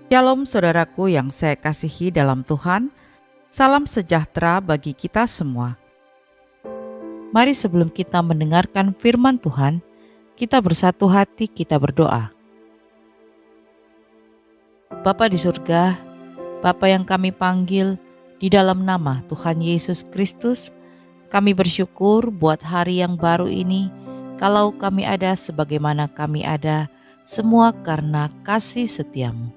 Shalom saudaraku yang saya kasihi dalam Tuhan, salam sejahtera bagi kita semua. Mari sebelum kita mendengarkan firman Tuhan, kita bersatu hati, kita berdoa. Bapa di surga, Bapa yang kami panggil di dalam nama Tuhan Yesus Kristus, kami bersyukur buat hari yang baru ini, kalau kami ada sebagaimana kami ada, semua karena kasih setiamu.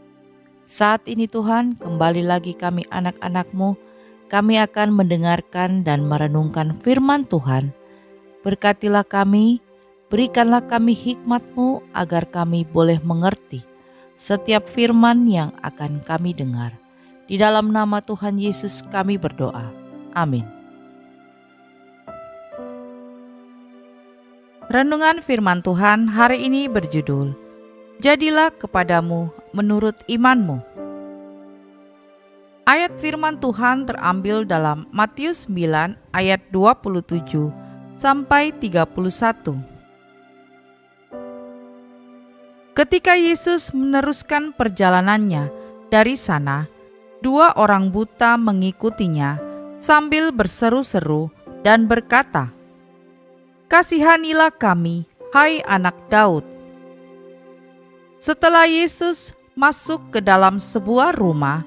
Saat ini Tuhan, kembali lagi kami anak-anak-Mu, kami akan mendengarkan dan merenungkan firman Tuhan. Berkatilah kami, berikanlah kami hikmat-Mu agar kami boleh mengerti setiap firman yang akan kami dengar. Di dalam nama Tuhan Yesus kami berdoa. Amin. Renungan firman Tuhan hari ini berjudul, Jadilah kepadamu menurut imanmu. Ayat firman Tuhan terambil dalam Matius 9 ayat 27 sampai 31. Ketika Yesus meneruskan perjalanannya dari sana, 2 orang buta mengikutinya sambil berseru-seru dan berkata, "Kasihanilah kami, hai anak Daud." Setelah Yesus masuk ke dalam sebuah rumah,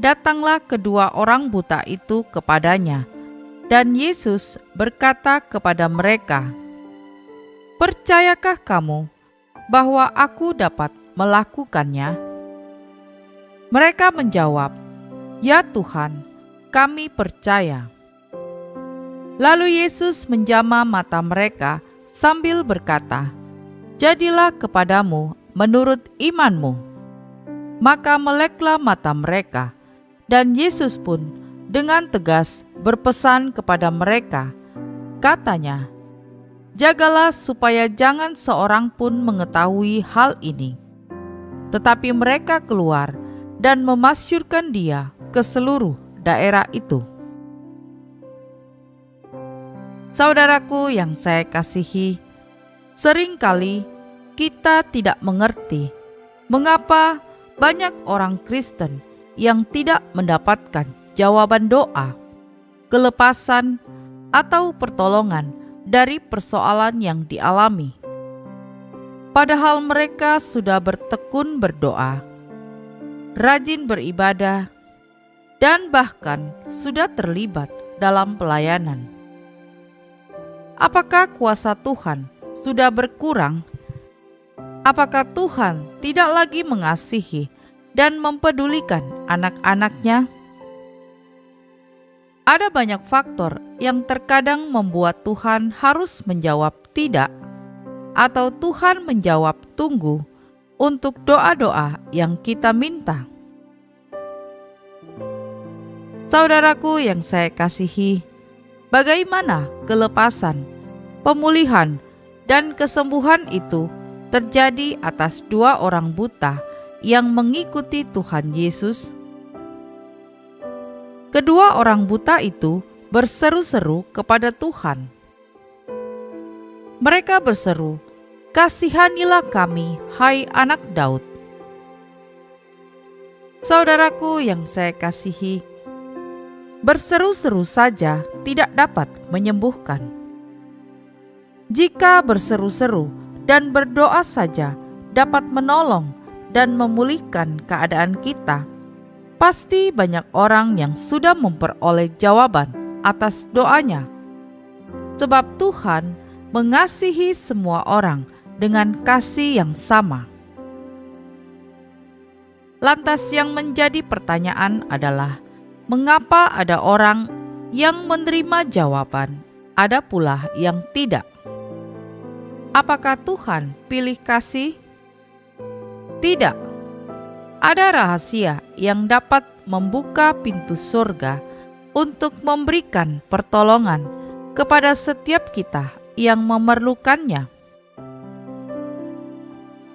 datanglah kedua orang buta itu kepadanya, dan Yesus berkata kepada mereka, "Percayakah kamu bahwa aku dapat melakukannya?" Mereka menjawab, "Ya Tuhan, kami percaya." Lalu Yesus menjamah mata mereka sambil berkata, "Jadilah kepadamu menurut imanmu." Maka meleklah mata mereka, dan Yesus pun dengan tegas berpesan kepada mereka, katanya, "Jagalah supaya jangan seorang pun mengetahui hal ini." Tetapi mereka keluar dan memasyurkan dia ke seluruh daerah itu. Saudaraku yang saya kasihi, seringkali kita tidak mengerti mengapa banyak orang Kristen yang tidak mendapatkan jawaban doa, kelepasan, atau pertolongan dari persoalan yang dialami. Padahal mereka sudah bertekun berdoa, rajin beribadah, dan bahkan sudah terlibat dalam pelayanan. Apakah kuasa Tuhan sudah berkurang? Apakah Tuhan tidak lagi mengasihi dan mempedulikan anak-anak-Nya? Ada banyak faktor yang terkadang membuat Tuhan harus menjawab tidak, atau Tuhan menjawab tunggu untuk doa-doa yang kita minta. Saudaraku yang saya kasihi, bagaimana kelepasan, pemulihan, dan kesembuhan itu terjadi atas 2 orang buta yang mengikuti Tuhan Yesus? Kedua orang buta itu berseru-seru kepada Tuhan. Mereka berseru, "Kasihanilah kami, hai anak Daud." Saudaraku yang saya kasihi, berseru-seru saja tidak dapat menyembuhkan. Jika berseru-seru dan berdoa saja dapat menolong dan memulihkan keadaan kita, pasti banyak orang yang sudah memperoleh jawaban atas doanya. Sebab Tuhan mengasihi semua orang dengan kasih yang sama. Lantas yang menjadi pertanyaan adalah, mengapa ada orang yang menerima jawaban, ada pula yang tidak? Apakah Tuhan pilih kasih? Tidak. Ada rahasia yang dapat membuka pintu surga untuk memberikan pertolongan kepada setiap kita yang memerlukannya.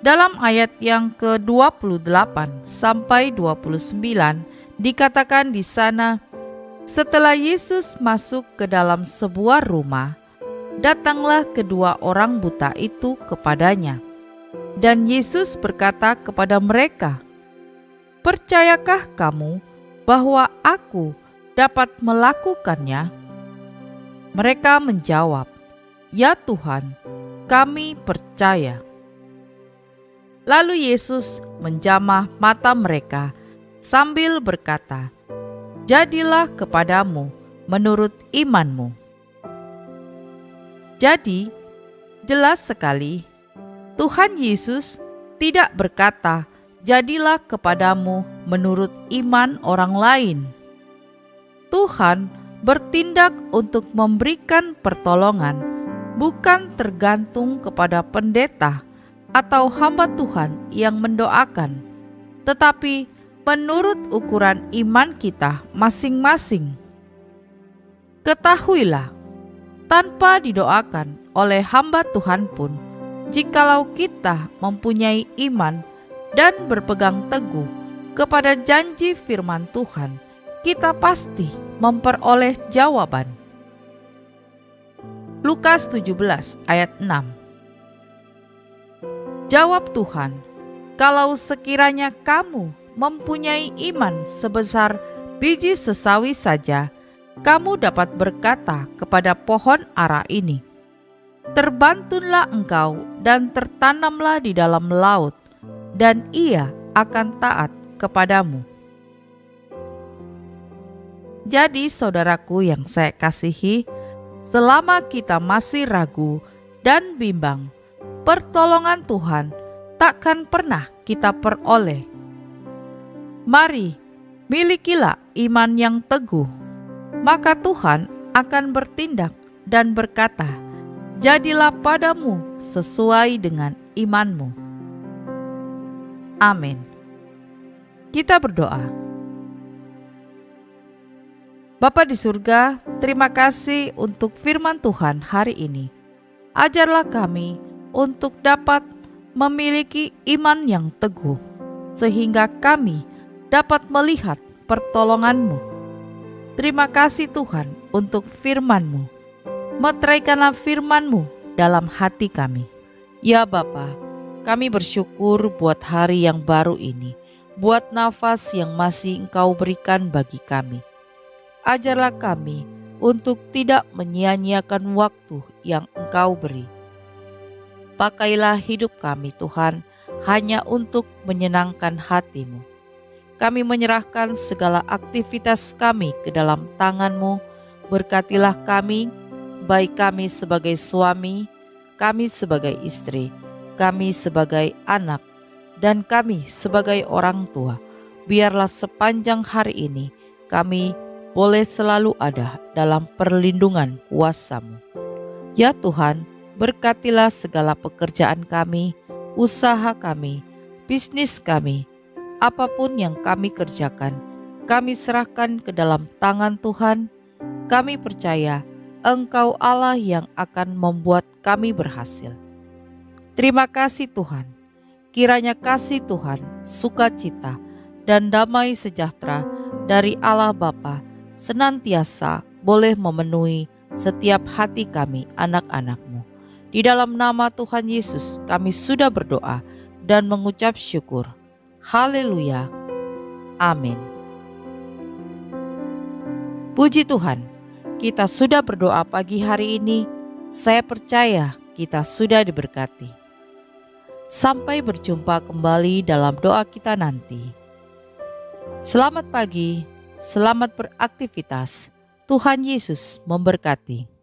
Dalam ayat yang ke-28 sampai 29 dikatakan di sana, setelah Yesus masuk ke dalam sebuah rumah, datanglah kedua orang buta itu kepadanya. Dan Yesus berkata kepada mereka, Percayakah kamu bahwa aku dapat melakukannya?" Mereka menjawab, "Ya Tuhan, kami percaya." Lalu Yesus menjamah mata mereka sambil berkata, "Jadilah kepadamu menurut imanmu." Jadi, jelas sekali Tuhan Yesus tidak berkata, "Jadilah kepadamu menurut iman orang lain." Tuhan bertindak untuk memberikan pertolongan, bukan tergantung kepada pendeta atau hamba Tuhan yang mendoakan, tetapi menurut ukuran iman kita masing-masing. Ketahuilah, tanpa didoakan oleh hamba Tuhan pun, jikalau kita mempunyai iman dan berpegang teguh kepada janji firman Tuhan, kita pasti memperoleh jawaban. Lukas 17 ayat 6. Jawab Tuhan, "Kalau sekiranya kamu mempunyai iman sebesar biji sesawi saja, kamu dapat berkata kepada pohon ara ini, 'Terbantunlah engkau dan tertanamlah di dalam laut,' dan ia akan taat kepadamu." Jadi saudaraku yang saya kasihi, selama kita masih ragu dan bimbang, pertolongan Tuhan takkan pernah kita peroleh. Mari, milikilah iman yang teguh, maka Tuhan akan bertindak dan berkata, "Jadilah padamu sesuai dengan imanmu." Amin. Kita berdoa. Bapa di surga, terima kasih untuk firman Tuhan hari ini. Ajarlah kami untuk dapat memiliki iman yang teguh, sehingga kami dapat melihat pertolongan-Mu. Terima kasih Tuhan untuk firman-Mu. Meteraikanlah firman-Mu dalam hati kami. Ya Bapa, kami bersyukur buat hari yang baru ini, buat nafas yang masih Engkau berikan bagi kami. Ajarlah kami untuk tidak menyia-nyiakan waktu yang Engkau beri. Pakailah hidup kami Tuhan, hanya untuk menyenangkan hati-Mu. Kami menyerahkan segala aktivitas kami ke dalam tangan-Mu. Berkatilah kami, baik kami sebagai suami, kami sebagai istri, kami sebagai anak, dan kami sebagai orang tua. Biarlah sepanjang hari ini kami boleh selalu ada dalam perlindungan kuasa-Mu. Ya Tuhan, berkatilah segala pekerjaan kami, usaha kami, bisnis kami, apapun yang kami kerjakan, kami serahkan ke dalam tangan Tuhan. Kami percaya Engkau Allah yang akan membuat kami berhasil. Terima kasih Tuhan. Kiranya kasih Tuhan, sukacita, dan damai sejahtera dari Allah Bapa senantiasa boleh memenuhi setiap hati kami anak-anak-Mu. Di dalam nama Tuhan Yesus kami sudah berdoa dan mengucap syukur. Haleluya. Amin. Puji Tuhan, kita sudah berdoa pagi hari ini. Saya percaya kita sudah diberkati. Sampai berjumpa kembali dalam doa kita nanti. Selamat pagi. Selamat beraktivitas. Tuhan Yesus memberkati.